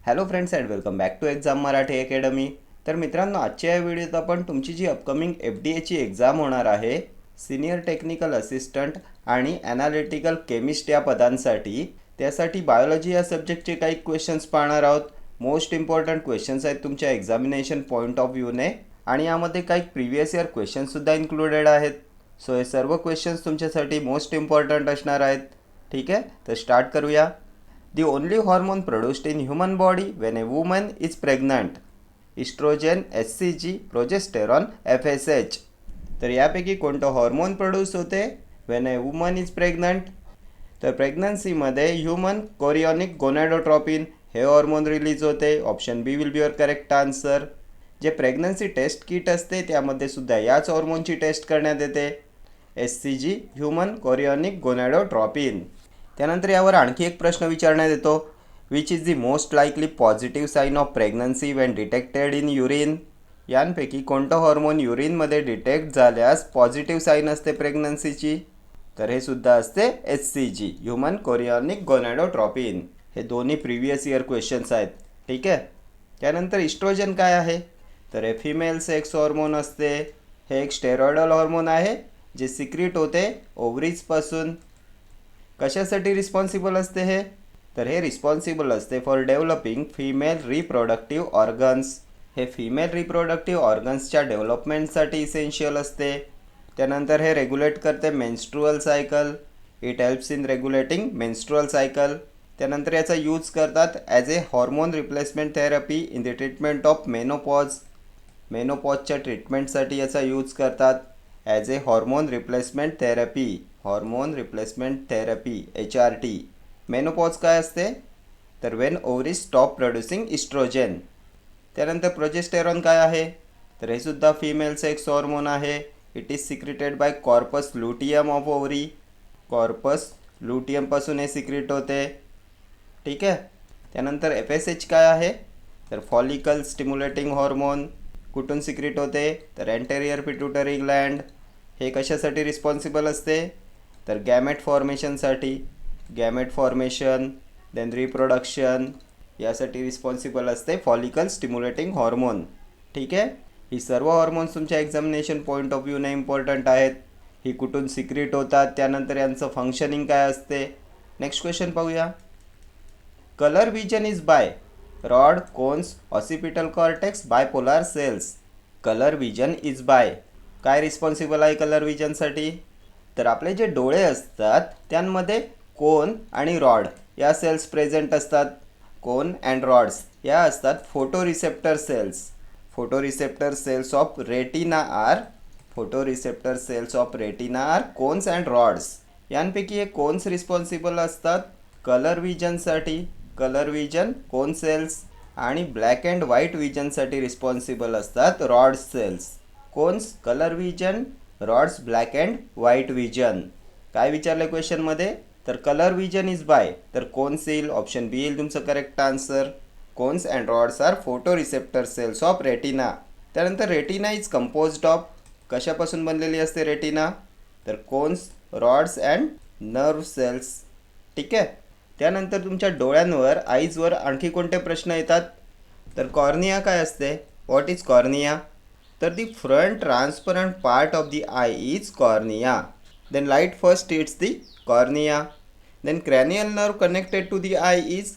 Hello friends and welcome back to exam Marathi academy. तर मित्रांनो, आजच्या या व्हिडिओत आपण तुमची जी अपकमिंग FDAची एक्झाम होणार आहे, सिनियर टेक्निकल असिस्टंट आणि ॲनालिटिकल केमिस्ट या पदांसाठी, त्यासाठी बायोलॉजी या सब्जेक्टचे काही क्वेश्चन्स पाहणार आहोत. मोस्ट इम्पॉर्टंट क्वेश्चन्स आहेत तुमच्या एक्झामिनेशन पॉईंट ऑफ व्ह्यूने, आणि यामध्ये काही प्रिव्हियस इयर क्वेश्चन्ससुद्धा इन्क्लुडेड आहेत. सो हे सर्व क्वेश्चन्स तुमच्यासाठी मोस्ट इम्पॉर्टंट असणार आहेत. ठीक आहे, तर स्टार्ट करूया. The only hormone produced in human body when a woman is pregnant. Estrogen, HCG, progesterone, FSH. तर यापैकी कोणतं हॉर्मोन प्रोड्यूस होते when a woman is pregnant? तर प्रेग्नन्सीमध्ये ह्युमन कोरियोनिक गोनॅडोट्रॉपिन हे हॉर्मोन रिलीज होते. Option B will be your correct answer. जे pregnancy test kit असते त्यामध्ये सुद्धा याच हॉर्मोनची टेस्ट करण्यात येते. HCG, human chorionic gonadotropin. त्यानंतर यावर आणखी एक प्रश्न विचारण्यात येतो. Which is the most likely positive sign of pregnancy when detected in urine? यांपैकी कोणतं हॉर्मोन युरिनमध्ये डिटेक्ट झाल्यास पॉझिटिव्ह साईन असते प्रेग्नन्सीची? तर हे सुद्धा असते HCG, ह्युमन कोरियोनिक गोनॅडोट्रॉपिन. हे दोन्ही प्रिव्हियस इयर क्वेश्चन्स आहेत. ठीक आहे. त्यानंतर इस्ट्रोजन काय आहे? तर हे फिमेल सेक्स हॉर्मोन असते. हे एक स्टेरॉइडल हॉर्मोन आहे जे सिक्रीट होते ओव्हरीजपासून. कशासाठी रिस्पॉन्सिबल असते हे? तर हे रिस्पॉन्सिबल असते for developing female reproductive organs. हे फिमेल रिप्रोडक्टिव्ह ऑर्गन्सच्या डेव्हलपमेंटसाठी इसेन्शियल असते. त्यानंतर हे रेग्युलेट करते menstrual cycle. It helps in regulating menstrual cycle. त्यानंतर याचा यूज करतात as a hormone replacement therapy in the treatment of menopause. मेनोपॉजच्या ट्रीटमेंटसाठी याचा यूज करतात as a hormone replacement therapy. Hormone replacement therapy HRT. Menopause काय असते? तर when ovaries stop producing oestrogen. त्यानंतर प्रोजेस्टेरॉन काय आहे? तर हे सुद्धा फिमेल सेक्स हॉर्मोन आहे. It is secreted by corpus luteum of ovary. Corpus लुटियमपासून हे सिक्रिट होते. ठीक आहे. त्यानंतर FSH काय आहे? तर फॉलिकल स्टिम्युलेटिंग हॉर्मोन. कुठून सिक्रिट होते? तर अँटेरियर पिट्युटरी ग्लँड. हे कशासाठी रिस्पॉन्सिबल असते? तर गॅमेट फॉर्मेशनसाठी. गॅमेट फॉर्मेशन देन रिप्रोडक्शन यासाठी रिस्पॉन्सिबल असते फॉलिकल स्टिम्युलेटिंग हॉर्मोन. ठीक आहे. ही सर्व हॉर्मोन्स तुमच्या एक्झामिनेशन पॉईंट ऑफ व्ह्यूने इम्पॉर्टंट आहेत. ही कुठून सिक्रिट होतात, त्यानंतर यांचं फंक्शनिंग काय असते. नेक्स्ट क्वेश्चन पाहूया. Colour vision is by rod, cones, occipital cortex, bipolar cells. Colour vision is by. काय रिस्पॉन्सिबल आहे कलर विजनसाठी? तर आपले जे डोळे असतात त्यांमध्ये कोन आणि रॉड या सेल्स प्रेझेंट असतात. कोन अँड रॉड्स या असतात photo receptor cells. Photo receptor cells of retina are. Photo receptor cells of retina are cones and rods. यांपैकी हे कोन्स रिस्पॉन्सिबल असतात कलर विजनसाठी. Colour vision cone cells. आणि ब्लॅक अँड व्हाईट विजनसाठी responsible असतात rod cells. Cones colour vision, rods black and white vision. काय विचारलं क्वेश्चनमध्ये? तर कलर विजन इज बाय. तर कोन्स येईल. ऑप्शन बी येईल तुमचं correct answer. Cones and rods R photo receptor cells of retina. त्यानंतर रेटिना इज कंपोज्ड ऑफ. कशापासून बनलेली असते रेटिना? तर cones, rods and nerve cells. ठीक आहे. त्यानंतर तुमच्या डोळ्यांवर, आईजवर आणखी कोणते प्रश्न येतात? तर कॉर्निया काय असते? What is cornea? तर the front transparent part of the eye is cornea. Then light first hits the cornea. Then cranial nerve connected to the eye is.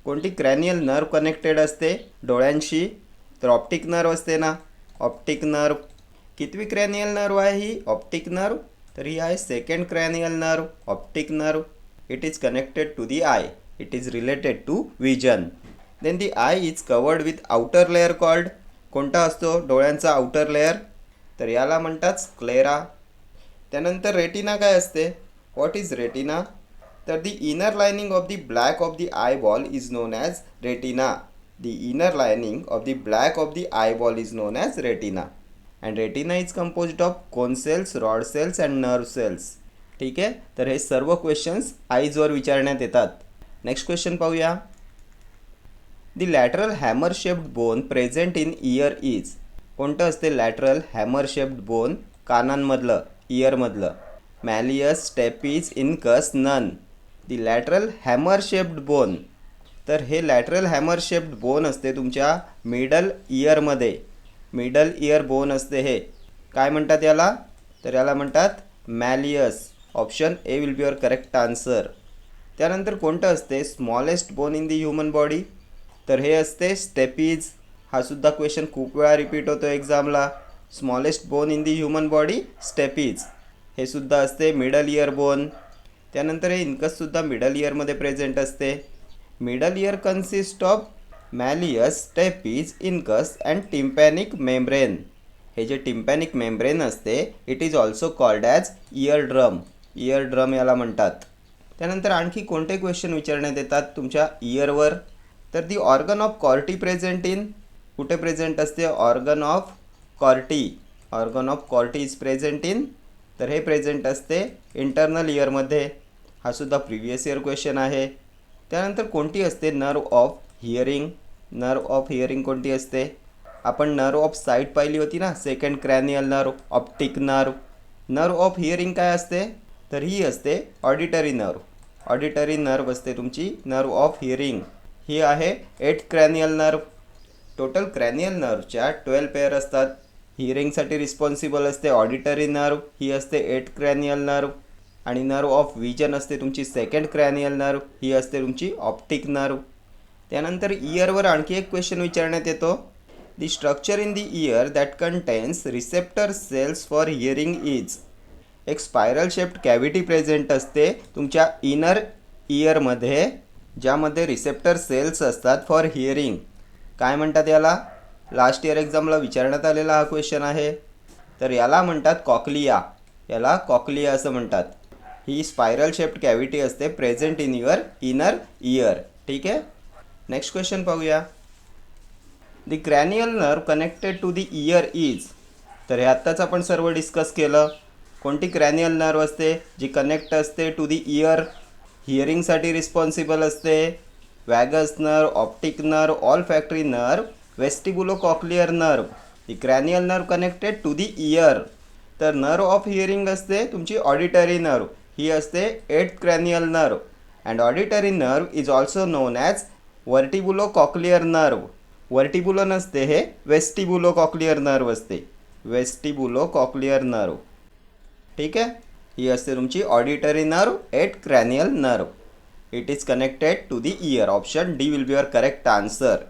कोणती क्रॅनियल नर्व कनेक्टेड असते डोळ्यांशी? तर ऑप्टिक नर्व असते ना. Optic nerve. कितवी cranial nerve आहे ही? Optic nerve. तर ही आहे second cranial nerve, optic nerve. It is connected to the eye. It is related to vision. Then the eye is covered with outer layer called. कोणता असतो डोळ्यांचा outer layer? तर याला म्हणतात स्क्लेरा. त्यानंतर रेटिना काय असते? What is retina? तर the inner lining of the black of the eye ball is known as retina. The inner lining of the black of the eye ball is known as retina. And retina is composed of cone cells, rod cells and nerve cells. ठीक आहे. तर हे सर्व questions आईजवर विचारण्यात येतात. Next question पाहूया. The lateral hammer shaped bone present in ear is. कोणतं असते लॅटरल हॅमर शेप्ड बोन? कानांमधलं, इयरमधलं. Malleus, stapes, incus, none. The lateral hammer shaped bone तर हे लॅटरल हॅमर शेप्ड बोन असते तुमच्या मिडल इयरमध्ये. मिडल इयर बोन असते हे. काय म्हणतात याला? तर याला म्हणतात malleus. Option A will be your correct answer. त्यानंतर कोणतं असते smallest bone in the human body? तर हे असते स्टेपीज. हा सुद्धा क्वेश्चन खूप वेळा रिपीट होतो एक्झामला. Smallest bone in the human body stapes. हे सुद्धा असते मिडल इयर बोन. त्यानंतर हे इनकससुद्धा मिडल इयरमध्ये प्रेझेंट असते. Middle ear consist of malleus, stapes, incus and tympanic membrane. हे जे टिम्पॅनिक मेम्ब्रेन असते it is also called as ear drum. Ear drum याला म्हणतात. त्यानंतर आणखी कोणते क्वेश्चन विचारण्यात येतात तुमच्या इयरवर? तर the organ of कॉर्टी present in. कुठे प्रेझेंट असते organ of कॉर्टी? Organ of कॉर्टी is present in. तर हे प्रेझेंट असते इंटरनल इयरमध्ये. हा सुद्धा प्रिव्हियस इयर क्वेश्चन आहे. त्यानंतर कोणती असते nerve of hearing? Nerve of hearing कोणती असते? आपण नर्व ऑफ साईट पाहिली होती ना, second cranial nerve, optic nerve. Nerve of hearing काय असते? तर ही असते ऑडिटरी नर्व. ऑडिटरी नर्व असते तुमची नर्व ऑफ हिअरिंग. ही आहे 8 क्रॅनियल नर्व. टोटल क्रॅनियल नर्वच्या 12 पेअर असतात. हिअरिंगसाठी रिस्पॉन्सिबल असते ऑडिटरी नर्व, ही असते 8 क्रॅनियल नर्व. आणि नर्व ऑफ विजन असते तुमची सेकंड क्रॅनियल नर्व, ही असते तुमची ऑप्टिक नर्व. त्यानंतर इयरवर आणखी एक क्वेश्चन विचारण्यात येतो. The structure in the ear that contains receptor cells for hearing is. एक स्पायरल शेप्ड कॅव्हिटी प्रेझेंट असते तुमच्या इनर इयरमध्ये, ज्यामध्ये रिसेप्टर सेल्स असतात फॉर हिअरिंग. काय म्हणतात याला? लास्ट इयर एक्झामला विचारण्यात आलेला हा क्वेश्चन आहे. तर याला म्हणतात कॉक्लिया. याला कॉक्लिया असं म्हणतात. ही स्पायरल शेप्ड कॅव्हिटी असते present in your inner ear. ठीक आहे. नेक्स्ट क्वेश्चन पाहूया. The cranial nerve connected to the ear is. तर हे आत्ताच आपण सर्व डिस्कस केलं. कोणती क्रॅनियल नर्व असते जी कनेक्ट असते टू दी इयर, हिअरिंगसाठी रिस्पॉन्सिबल असते? Vagus nerve, optic nerve, olfactory nerve, vestibulo cochlear nerve. The cranial nerve connected to the ear. तर नर्व ऑफ हिअरिंग असते तुमची ऑडिटरी नर्व, ही असते 8th cranial nerve. And auditory nerve is also known as vertibulo cochlear nerve. Vertibulo नसते, हे vestibulo cochlear nerve असते. Vestibulo cochlear nerve. ठीक आहे. ही असते तुमची auditory nerve, 8th cranial nerve. It is connected to the ear. Option D will be your correct answer.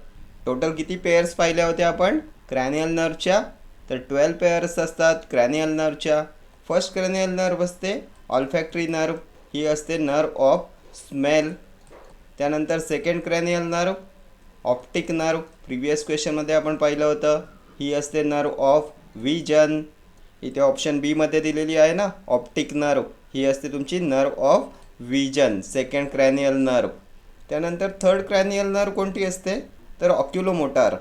Total किती pairs पाहिल्या होत्या आपण क्रॅनियल नर्वच्या? तर 12 पेअर्स असतात क्रॅनियल नर्वच्या. फर्स्ट क्रॅनियल नर्व असते ऑल्फॅक्टरी नर्व, ही असते नर्व ऑफ स्मेल. त्यानंतर second cranial nerve optic nerve, previous क्वेश्चनमध्ये आपण पाहिलं होतं, ही असते नर्व ऑफ विजन. इथे ऑप्शन बीमध्ये दिलेली आहे ना ऑप्टिक नर्व, ही असते तुमची nerve of vision, second cranial nerve. त्यानंतर थर्ड क्रॅनियल नर्व कोणती असते? तर ऑक्युलोमोटर.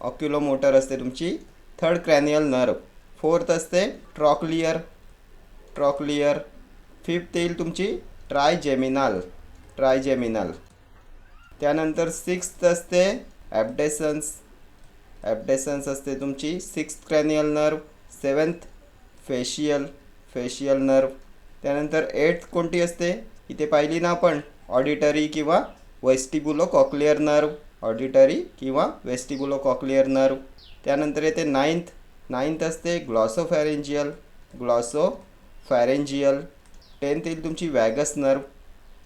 ऑक्युलोमोटर असते तुमची थर्ड क्रॅनियल नर्व. फोर्थ असते ट्रॉक्लियर. ट्रॉक्लियर. फिफ्थ येईल तुमची ट्रायजेमिनल. ट्रायजेमिनल. त्यानंतर सिक्स्थ असते ॲबडेसन्स. ॲबडेसन्स असते तुमची 6th cranial nerve. 7th facial. Facial nerve. त्यानंतर 8th कोणती असते? इथे पाहिली ना आपण ऑडिटरी किंवा वेस्टिब्युलो कॉक्लियर नर्व. ऑडिटरी किंवा वेस्टिब्युलो कॉक्लियर नर्व. त्यानंतर येते 9th असते ग्लॉसोफॅरेंजियल. ग्लॉसोफॅरेंजियल. 10th येईल तुमची वॅगस नर्व.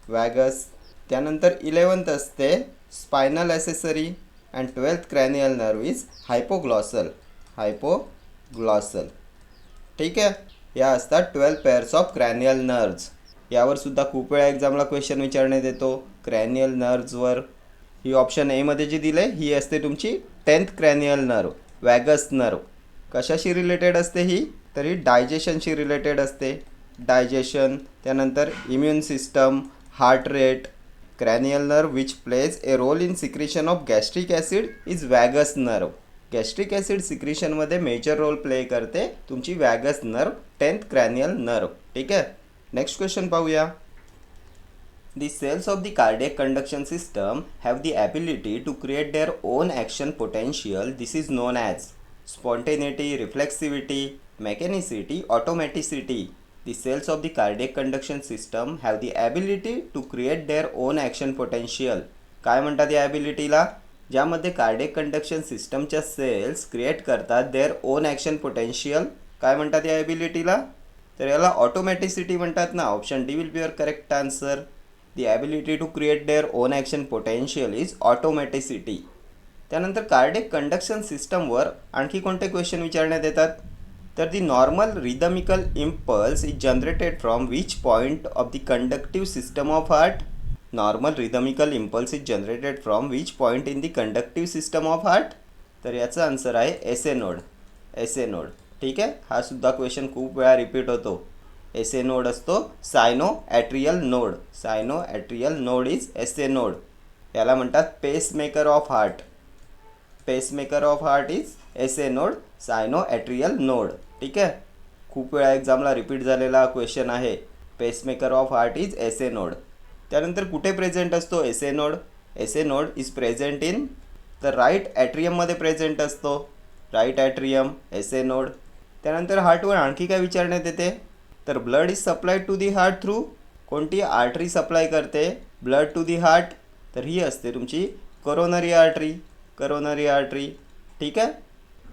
वॅगस. त्यानंतर 11th असते spinal accessory. And 12th cranial nerve is hypoglossal. Hypoglossal. ठीक आहे. या असतात 12 पेअर्स ऑफ क्रॅनियल नर्व्ज. यावर सुद्धा खूप वेळा एक्झामला क्वेश्चन विचारण्यात येतो क्रॅनियल नर्व्जवर. ही ऑप्शन एमध्ये जी दिले ही असते तुमची 10th cranial nerve, vagus nerve. कशाशी रिलेटेड असते ही? तर ही डायजेशनशी रिलेटेड असते. डायजेशन. त्यानंतर immune system, heart rate. Cranial nerve which plays a role in secretion of gastric acid is vagus nerve. Gastric acid सिक्रिशनमध्ये मेजर रोल प्ले करते तुमची vagus nerve, 10th cranial nerve. ठीक आहे. नेक्स्ट क्वेश्चन पाहूया. The cells of the cardiac conduction system have the ability to create their own action potential. This is known as spontaneity, reflexivity, mechanicity, automaticity. The cells of the cardiac conduction system have the ability to create their own action potential. काय म्हणतात या ॲबिलिटीला? ज्यामध्ये cardiac conduction सिस्टमच्या cells create करतात their own action potential. काय म्हणतात या ॲबिलिटीला? तर याला ऑटोमॅटिसिटी म्हणतात ना. Option D will be your correct answer. The ability to create their own action potential is automaticity. त्यानंतर कार्डियक कंडक्शन सिस्टमवर आणखी कोणते क्वेश्चन विचारण्यात येतात? तर the normal rhythmical impulse is generated from which point of the conductive system of heart? Normal rhythmical impulse is generated from which point in the conductive system of heart? तर याचा answer आहे S A node. S A node. ठीक आहे. हा सुद्धा question खूप वेळा repeat होतो. एस ए नोड असतो sino atrial node. Sino atrial node is S A node. याला म्हणतात pacemaker of heart. Pacemaker of heart is S A node, sino atrial node. ठीक आहे. खूप वेळा एक्झामला रिपीट झालेला क्वेश्चन आहे. Pacemaker of heart is S A node. त्यानंतर कुठे प्रेझेंट असतो S A node? S A node is present in तर राईट ॲट्रियममध्ये प्रेझेंट असतो. Right atrium S A node. त्यानंतर हार्टवर आणखी काय विचारण्यात येते? तर blood is supplied to the heart through कोणती आर्टरी सप्लाय करते ब्लड टू दी हार्ट? तर ही असते तुमची करोनरी आर्टरी. Coronary artery. ठीक आहे.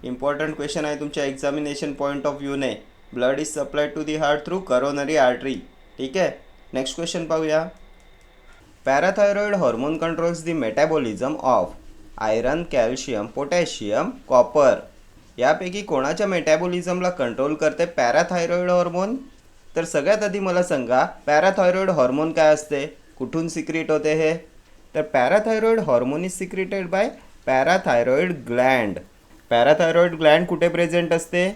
इम्पॉर्टंट क्वेश्चन आहे तुमच्या एक्झामिनेशन पॉईंट ऑफ व्ह्यूने. Blood is supplied to the heart through coronary artery. ठीक आहे. नेक्स्ट क्वेश्चन पाहूया. Parathyroid hormone controls the metabolism of iron, calcium, potassium, copper. यापैकी कोणाच्या मेटाबॉलिझमला कंट्रोल करते पॅराथायरॉइड हॉर्मोन? तर सगळ्यात आधी मला सांगा पॅराथायरॉइड हॉर्मोन काय असते, कुठून सिक्रेट होते हे? तर parathyroid hormone is secreted by parathyroid gland. Parathyroid gland कुठे प्रेझेंट असते?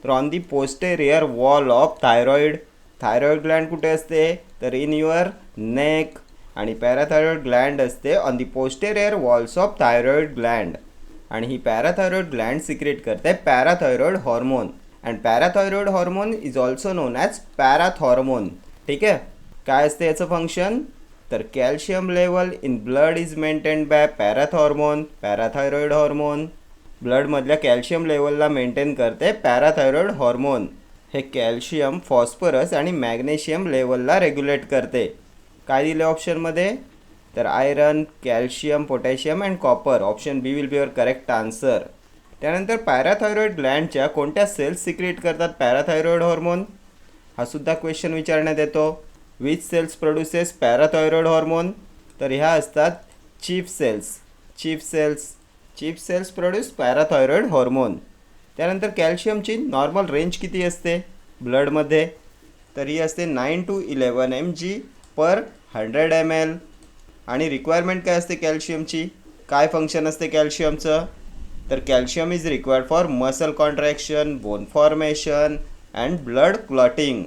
तर on the posterior wall of thyroid. Thyroid gland कुठे असते? तर इन युअर नेक. आणि पॅराथायरॉइड ग्लँड असते on the posterior walls of thyroid gland. आणि ही पॅराथायरॉइड ग्लँड सिक्रेट करते parathyroid hormone. And parathyroid hormone is also known as parathormone. ठीक आहे. काय असते याचं फंक्शन? तर calcium level in blood is maintained by parathormone. Parathyroid hormone ब्लडमधल्या कॅल्शियम लेवलला मेंटेन करते पॅराथायरॉइड हॉर्मोन. हे कॅल्शियम, फॉस्फरस आणि मॅग्नेशियम लेवलला रेग्युलेट करते. काय दिले ऑप्शनमध्ये? तर iron, calcium, potassium and copper. Option B will be your correct answer. त्यानंतर पॅराथायरॉइड ग्लँडच्या कोणत्या सेल्स सिक्रेट करतात पॅराथायरॉइड हॉर्मोन? हा सुद्धा क्वेश्चन विचारण्यात येतो. Which cells produces parathyroid hormone? तर ह्या असतात chief cells. Chief cells. Chief cells produce parathyroid hormone. त्यानंतर कॅल्शियमची नॉर्मल रेंज किती असते ब्लडमध्ये? तर ही असते 9 to 11 mg पर 100 ml. आणि रिक्वायरमेंट काय असते कॅल्शियमची? काय फंक्शन असते कॅल्शियमचं? तर calcium is required for muscle contraction, bone formation and blood clotting.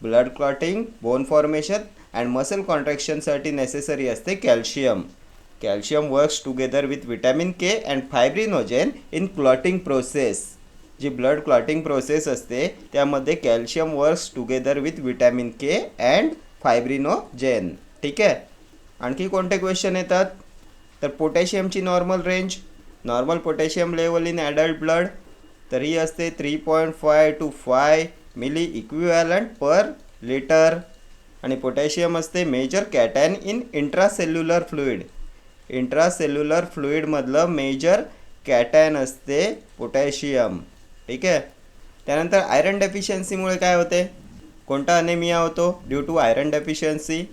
Blood clotting, bone formation and muscle कॉन्ट्रॅक्शनसाठी नेसेसरी असते calcium. Calcium works together with vitamin K and fibrinogen in clotting process. जी blood clotting process असते त्यामध्ये calcium works together with vitamin K and fibrinogen. ठीक आहे. आणखी कोणते question येतात? तर पोटॅशियमची normal range. Normal potassium level in adult blood तर ही असते 3.5 to 5 milliequivalent per litre. आणि पोटॅशियम असते major cation in intracellular fluid. Intracellular फ्लुइडमधलं मेजर कॅटायन असते पोटॅशियम. ठीक आहे. त्यानंतर आयरन डेफिशियन्सीमुळे काय होते? कोणता अनेमिया होतो ड्यू टू आयरन डेफिशियन्सी?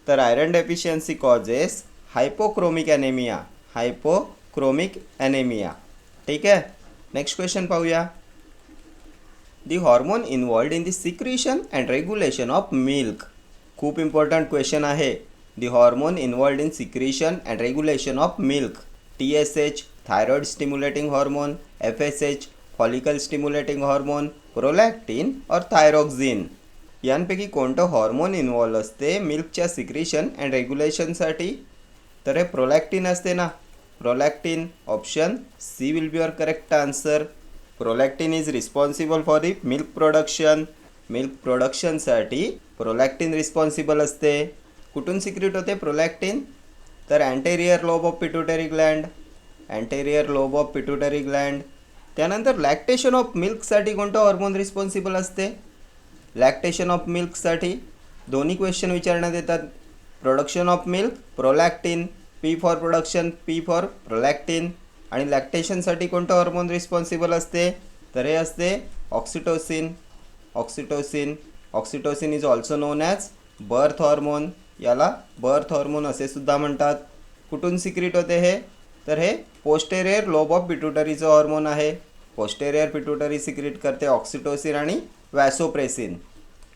तर iron deficiency causes hypochromic anaemia. Hypochromic anaemia. ठीक आहे. नेक्स्ट क्वेश्चन पाहूया. The hormone involved in the secretion and regulation of milk. खूप इम्पॉर्टंट क्वेश्चन आहे. The hormone involved in secretion and regulation of milk. TSH thyroid stimulating hormone, FSH follicle stimulating hormone, prolactin और thyroxine. यांपैकी कोणतं hormone involve असते मिल्कच्या secretion and रेग्युलेशनसाठी? तर हे prolactin असते ना. Prolactin. Option C will be your correct answer. Prolactin is responsible for the milk production. Milk प्रोडक्शनसाठी prolactin responsible असते. कुठून सिक्रेट होते प्रोलॅक्टिन? तर anterior lobe of pituitary gland. Anterior lobe of pituitary gland. त्यानंतर lactation of मिल्कसाठी कोणतं hormone responsible असते? Lactation of मिल्कसाठी दोन्ही क्वेश्चन विचारण्यात येतात. Production of milk prolactin. P for production, P for prolactin. आणि लॅक्टेशनसाठी कोणतं हॉर्मोन रिस्पॉन्सिबल असते? तर हे असते oxytocin. Oxytocin oxytocin is also known as birth hormone. याला बर्थ हॉर्मोन असे सुद्धा म्हणतात. कुठून सिक्रीट होते हे? तर हे पोस्टेरियर लोब ऑफ पिट्युटरीचं हॉर्मोन आहे. पोस्टेरियर पिट्युटरी सिक्रीट करते ऑक्सिटोसिन आणि वॅसोप्रेसिन.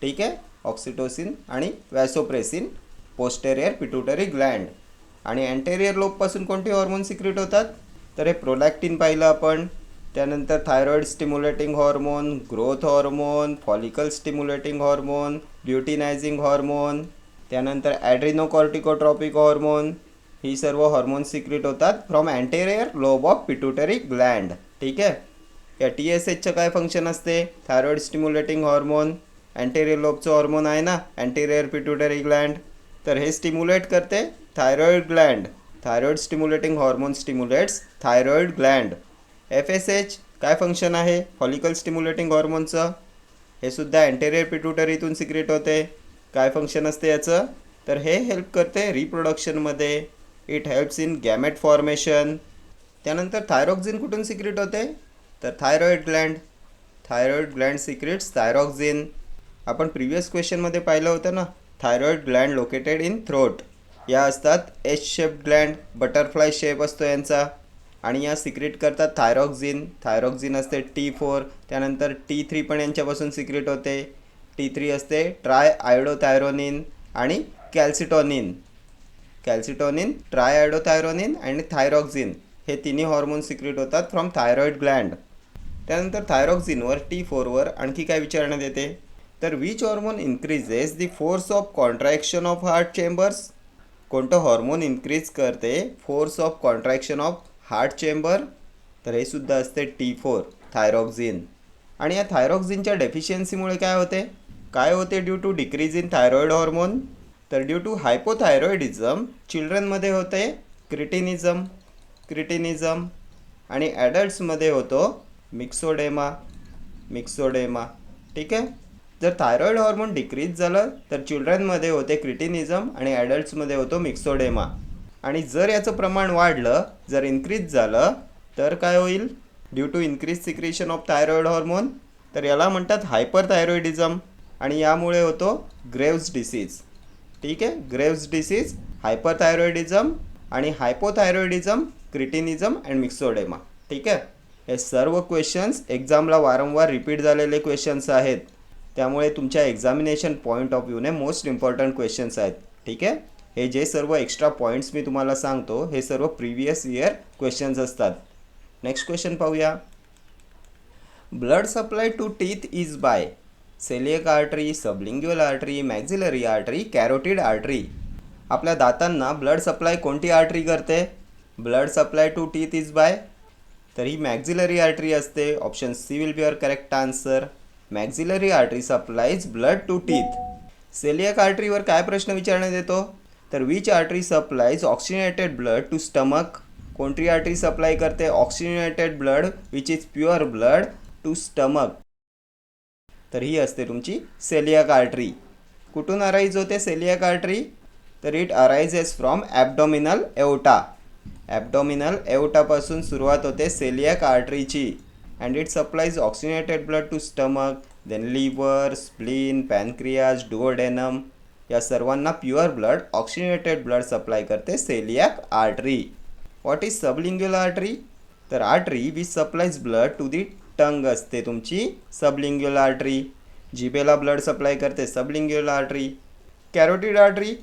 ठीक आहे, ऑक्सिटोसिन आणि वॅसोप्रेसिन पोस्टेरियर पिट्युटरी ग्लँड. आणि अँटेरियर लोबपासून कोणते हॉर्मोन सिक्रीट होतात? तर हे प्रोलॅक्टिन पाहिलं आपण. त्यानंतर thyroid stimulating hormone, growth hormone, follicle stimulating hormone, luteinizing hormone, त्यानंतर ॲड्रिनोकॉर्टिकोट्रॉपिक हॉर्मोन. ही सर्व हॉर्मोन सिक्रीट होतात from anterior lobe of pituitary gland. ठीक आहे. या TSHचं काय फंक्शन असते? थायरॉइड स्टिम्युलेटिंग हॉर्मोन, अँटेरियर लोबचं हॉर्मोन आहे ना, अँटेरियर पिट्युटरी ग्लँड. तर हे स्टिम्युलेट करते thyroid gland. Thyroid stimulating hormone stimulates thyroid gland. FSH काय फंक्शन आहे फॉलिकल स्टिम्युलेटिंग हॉर्मोनचं? हे सुद्धा अँटेरियर पिट्युटरीतून सिक्रेट होते. काय फंक्शन असते याचं? तर हे हेल्प करते रिप्रोडक्शनमध्ये. It helps in gamete formation. त्यानंतर थायरॉक्झिन कुठून सिक्रेट होते? तर thyroid gland. Thyroid gland secretes thyroxine. आपण प्रिव्हियस क्वेश्चनमध्ये पाहिलं होतं ना, thyroid gland located in throat. या असतात H shape gland, butterfly shape असतो यांचा. आणि या सिक्रेट करतात थायरॉक्झिन. थायरॉक्झिन असते T4. त्यानंतर T3 पण यांच्यापासून सिक्रेट होते. T3 असते ट्राय आयोडोथायरोनिन आणि कॅल्सिटोनिन. कॅल्सिटोनिन, ट्राय आयोडोथायरोनिन आणि थायरॉक्झिन हे तिन्ही हॉर्मोन सिक्रेट होतात फ्रॉम थायरॉइड ग्लँड. त्यानंतर थायरॉक्झिनवर T4वर आणखी काय विचारण्यात येते? तर which hormone increases the force of contraction of heart chambers? कोणतं हॉर्मोन इन्क्रीज करते force of contraction of heart chamber? तर हे सुद्धा असते T4, थायरॉक्झिन. आणि या थायरॉक्झिनच्या डेफिशियन्सीमुळे काय होते? काय होते due to decrease in thyroid hormone? तर ड्यू टू हायपोथायरॉइडिझम चिल्ड्रनमध्ये होते क्रिटिनिझम. आणि ॲडल्ट्समध्ये होतो मिक्सोडेमा. ठीक आहे. जर थायरॉइड हॉर्मोन डिक्रीज झालं तर चिल्ड्रनमध्ये होते क्रिटिनिझम आणि ॲडल्ट्समध्ये होतो मिक्सोडेमा. आणि जर याचं प्रमाण वाढलं, जर इन्क्रीज झालं, तर काय होईल? Due to increase secretion of thyroid hormone. तर याला म्हणतात हायपरथायरॉइडिझम. आणि यामुळे होतो ग्रेव्स डिसीज. ठीक आहे, ग्रेव्स डिसीज, हायपरथायरॉइडिझम आणि हायपोथायरॉइडिझम, क्रिटिनिझम अँड मिक्सोडेमा. ठीक आहे. हे सर्व क्वेश्चन्स एक्झामला वारंवार रिपीट झालेले क्वेश्चन्स आहेत. त्यामुळे तुमच्या एक्झामिनेशन पॉईंट ऑफ व्ह्यूने मोस्ट इम्पॉर्टंट क्वेश्चन्स आहेत. ठीक आहे. हे जे सर्व एक्स्ट्रा पॉईंट्स मी तुम्हाला सांगतो हे सर्व प्रिव्हियस इयर क्वेश्चन्स असतात. नेक्स्ट क्वेश्चन पाहूया. Blood supply to teeth is by coeliac artery, sublingual artery, maxillary artery, carotid artery. आपल्या दातांना ब्लड सप्लाय कोणती आर्टरी करते? Blood supply to teeth is by, तर ही मॅक्झिलरी आर्टरी असते. Option C will be your correct answer. Maxillary artery supplies blood to teeth. Coeliac आर्टरीवर काय प्रश्न विचारण्यात येतो? तर which artery supplies oxygenated blood to stomach? कोणती आर्टरी सप्लाय करते oxygenated blood which is pure blood to stomach? तर ही असते तुमची सेलियक आर्टरी. कुठून अराईज होते सेलियक आर्टरी? तर it arises from abdominal aorta. Abdominal एओटापासून सुरुवात होते सेलियक आर्टरीची. And it supplies oxygenated blood to stomach, then liver, spleen, pancreas, duodenum या सर्वांना pure blood, oxygenated blood supply करते coeliac artery. What is sublingual artery? तर artery which supplies blood to the tongue असते तुमची sublingual artery. जिभेला blood supply करते sublingual artery. Carotid artery,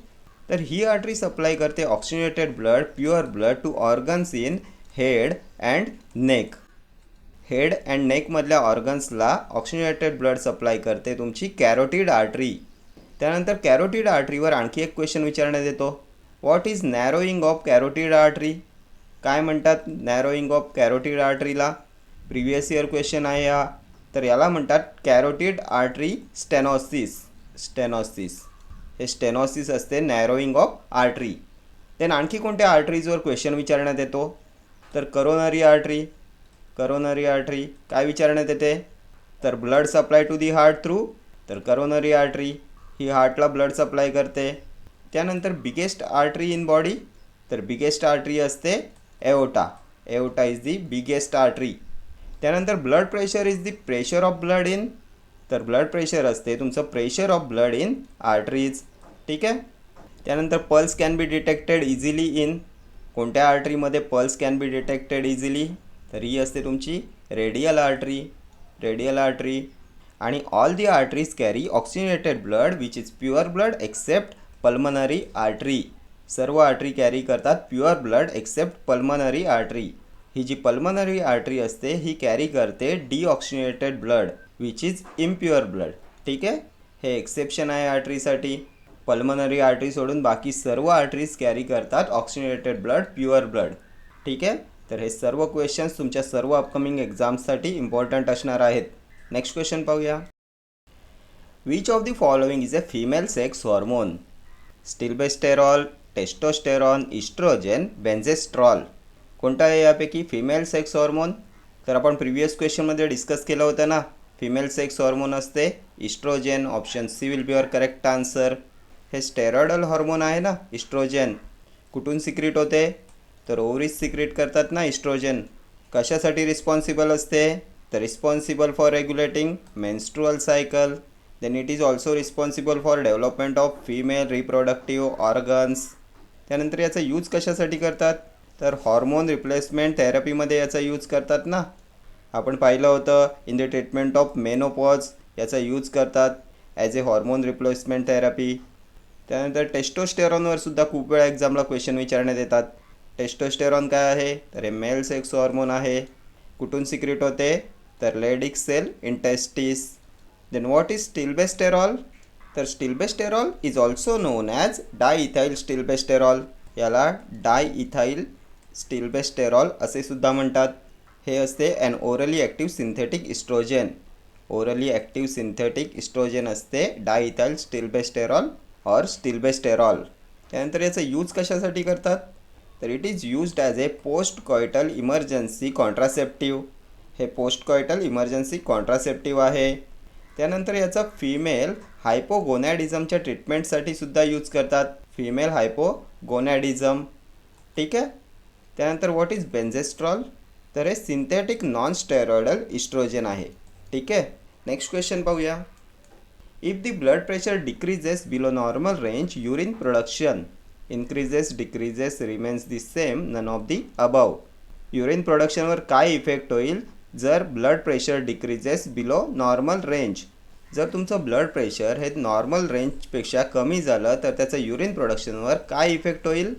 तर ही आर्टरी सप्लाय करते oxygenated blood, pure blood to organs in head and neck. Head and नेकमधल्या ऑर्गन्सला ऑक्सिजनेटेड ब्लड सप्लाय करते तुमची कॅरोटिड आर्टरी. त्यानंतर कॅरोटिड आर्टरीवर आणखी एक क्वेश्चन विचारण्यात येतो. What is narrowing of carotid artery? काय म्हणतात नॅरोईंग ऑफ कॅरोटिड आर्टरीला? प्रिव्हियस इयर क्वेश्चन आहे हा. तर याला म्हणतात कॅरोटिड आर्टरी स्टेनॉसिस. हे स्टेनॉसिस असते नॅरोईंग ऑफ आर्टरी. देन आणखी कोणत्या आर्टरीजवर क्वेश्चन विचारण्यात येतो? तर करोनरी आर्टरी. करोनरी आर्टरी काय विचारण्यात येते? तर blood supply to the heart through. तर करोनरी आर्टरी ही हार्टला ब्लड सप्लाय करते. त्यानंतर बिगेस्ट आर्टरी इन बॉडी. तर बिगेस्ट आर्टरी असते aorta. Aorta is the biggest artery. त्यानंतर blood pressure is the pressure of blood in. तर ब्लड प्रेशर असते तुमचं pressure of blood in arteries. ठीक आहे. त्यानंतर pulse can be detected easily in. कोणत्या आर्टरीमध्ये pulse can be detected easily? तर ही असते तुमची रेडियल आर्टरी. Radial artery. आणि all the arteries carry oxygenated blood which is pure blood except pulmonary artery. सर्व आर्टरी कॅरी करतात pure blood except pulmonary artery. ही जी पल्मनरी आर्टरी असते ही कॅरी करते deoxygenated blood which is impure blood. ठीक आहे. हे एक्सेप्शन आहे आर्टरीसाठी. पल्मनरी आर्टरी सोडून बाकी सर्व आर्टरीज कॅरी करतात ऑक्सिजनेटेड ब्लड, प्युअर ब्लड. ठीक आहे. तर हे सर्व क्वेश्चन्स तुमच्या सर्व अपकमिंग एक्झाम्ससाठी इम्पॉर्टंट असणार आहेत. नेक्स्ट क्वेश्चन पाहूया. Which of the following is a female sex hormone? Stilboestrol, testosterone, oestrogen, benzestrol. कोणता आहे यापैकी फिमेल सेक्स हॉर्मोन? तर आपण प्रिव्हियस क्वेश्चनमध्ये डिस्कस केलं होतं ना. फिमेल सेक्स हॉर्मोन असते oestrogen. Option C will be your correct answer. हे स्टेरॉइडल हॉर्मोन आहे ना इस्ट्रोजेन. कुठून सिक्रेट होते? तर ओव्हरीज सिक्रेट करतात ना इस्ट्रोजेन. कशासाठी रिस्पॉन्सिबल असते? तर responsible for regulating menstrual cycle. Then it is also responsible for development of female reproductive organs. त्यानंतर याचा यूज कशासाठी करतात? तर हॉर्मोन रिप्लेसमेंट थेरपीमध्ये याचा यूज करतात ना. आपण पाहिलं होतं in the treatment of menopause याचा यूज करतात as a hormone replacement therapy. त्यानंतर टेस्टोस्टेरॉनवर सुद्धा खूप वेळा एक्झामला क्वेश्चन विचारण्यात येतात. टेस्टोस्टेरॉन काय आहे? तर हे मेल सेक्स हॉर्मोन आहे. कुठून सिक्रेट होते? तर Leydig cell in testis. Then what is stilboestrol? तर stilboestrol is also known as diethyl stilboestrol. याला डायइथाइल स्टिल्बेस्टेरॉल असे सुद्धा म्हणतात. हे असते an orally active synthetic oestrogen. Orally active synthetic oestrogen असते डायइथाइल स्टिल्बेस्टेरॉल और स्टिल्बेस्टेरॉल. त्यानंतर याचा यूज कशासाठी करतात? तर it is used as a post coital emergency contraceptive. हे पोस्ट कॉयटल इमर्जन्सी कॉन्ट्रासेप्टिव्ह आहे. त्यानंतर याचा फिमेल हायपोगोनॅडिझमच्या ट्रीटमेंटसाठी सुद्धा यूज करतात. Female hypogonadism. ठीक आहे. त्यानंतर व्हॉट इज बेंझेस्ट्रॉल? तर हे सिंथेटिक नॉन स्टेरॉइडल इस्ट्रोजेन आहे. ठीक आहे. नेक्स्ट क्वेश्चन पाहूया. If the blood pressure decreases below normal range urine production increases, decreases, remains the same, none of the above. Urine प्रोडक्शनवर काय इफेक्ट होईल जर blood pressure decreases below normal range? जर तुमचं ब्लड प्रेशर हे normal रेंजपेक्षा कमी झालं तर त्याचं युरिन प्रोडक्शनवर काय इफेक्ट होईल?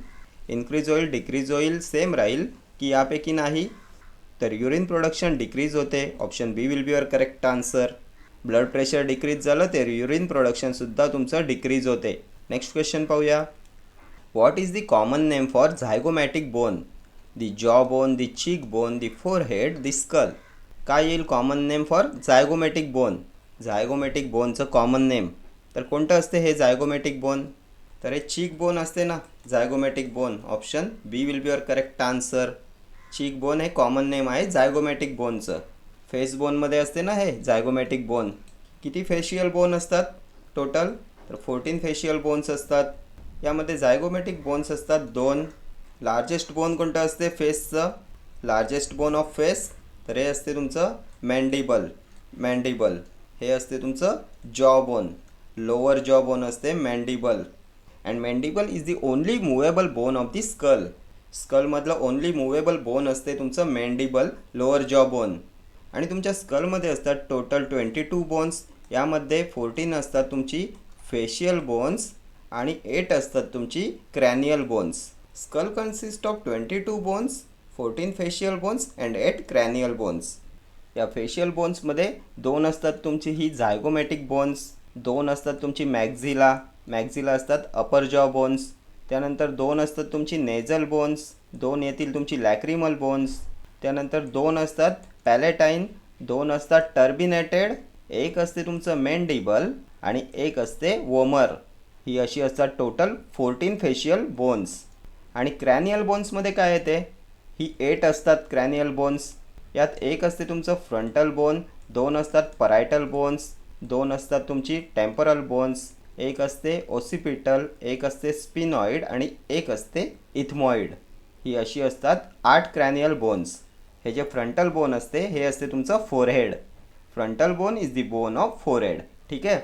इन्क्रीज होईल, डिक्रीज होईल, सेम राहील की यापैकी नाही? तर युरिन प्रोडक्शन डिक्रीज होते. Option B will be your correct answer. Blood pressure decrease झालं तर युरिन प्रोडक्शनसुद्धा तुमचं डिक्रीज होते. नेक्स्ट क्वेश्चन पाहूया. What is the common name for zygomatic bone? The jaw bone, the cheek bone, the forehead, the skull. काय येईल common name for zygomatic bone? Zygomatic बोनचं common name. तर कोणतं असते हे झायगोमॅटिक बोन? तर हे चीक बोन असते ना zygomatic bone. Option B will be your correct answer. Cheek bone हे कॉमन नेम आहे झायगोमॅटिक बोनचं. फेस बोनमध्ये असते ना हे झायगोमॅटिक बोन. किती फेशियल बोन असतात टोटल? तर 14 फेशियल बोन्स असतात. यामध्ये झायगोमॅटिक बोन्स असतात 2. लार्जेस्ट बोन कोणतं असते फेसचं? लार्जेस्ट बोन ऑफ फेस तर हे असते तुमचं मॅन्डिबल. मॅन्डिबल हे असते तुमचं जॉ बोन. लोअर जॉ बोन असते mandible. And mandible is the only movable bone of the skull. स्कलमधलं ओनली मुवेबल बोन असते तुमचं मॅन्डिबल, लोअर जॉ बोन. आणि तुमच्या स्कलमध्ये असतात टोटल 22 बोन्स. यामध्ये 14 असतात तुमची फेशियल बोन्स आणि 8 असतात तुमची cranial bones. Skull consist of 22 bones, 14 facial bones and 8 cranial bones. या फेशियल बोन्समध्ये 2 असतात तुमची ही झायगोमॅटिक बोन्स, 2 असतात तुमची मॅक्झिला. मॅक्झिला असतात अपर जॉ बोन्स. त्यानंतर 2 असतात तुमची नेझल बोन्स, 2 येतील तुमची लॅक्रिमल बोन्स. त्यानंतर 2 असतात पॅलेटाईन, 2 असतात टर्बिनेटेड, 1 असते तुमचं मॅन्डिबल आणि 1 असते वोमर. ही अशी असतात टोटल 14 फेशियल बोन्स. आणि क्रॅनियल बोन्समध्ये काय येते? ही 8 असतात क्रॅनियल बोन्स. यात 1 असते तुमचं फ्रंटल बोन, 2 असतात परायटल बोन्स, 2 असतात तुमची टेम्परल बोन्स. एक असते ओसिपिटल, एक असते स्पिनॉइड आणि एक असते इथमॉइड. ही अशी असतात 8 क्रॅनियल बोन्स. हे जे फ्रंटल बोन असते हे असते तुमचं forehead. Frontal bone is the bone of forehead. ठीक आहे.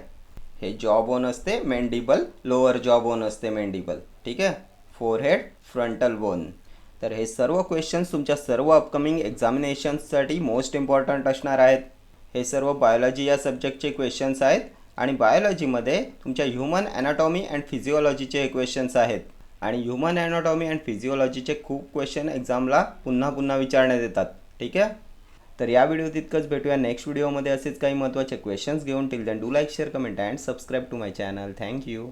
हे जॉ बोन असते मेंडिबल, लोअर जॉ बोन असते मेंडिबल. ठीक आहे. Forehead, frontal bone. तर हे सर्व क्वेश्चन्स तुमच्या सर्व अपकमिंग एक्झामिनेशन्ससाठी मोस्ट इम्पॉर्टंट असणार आहेत. हे सर्व बायोलॉजी या सब्जेक्टचे क्वेश्चन्स आहेत आणि बायोलॉजीमध्ये तुमच्या ह्यूमन ॲनाटॉमी अँड फिजिओलॉजीचे हे क्वेश्चन्स आहेत. आणि ह्यूमन ॲनाटॉमी अँड फिजिओलॉजीचे खूप क्वेश्चन एक्झामला पुन्हा पुन्हा विचारण्यात येतात. ठीक आहे. तर या व्हिडिओत इतकंच. भेटूया नेक्स्ट व्हिडिओमध्ये असेच काही महत्त्वाचे क्वेश्चन्स घेऊन. Till then do like, share, comment and subscribe to my channel. Thank you.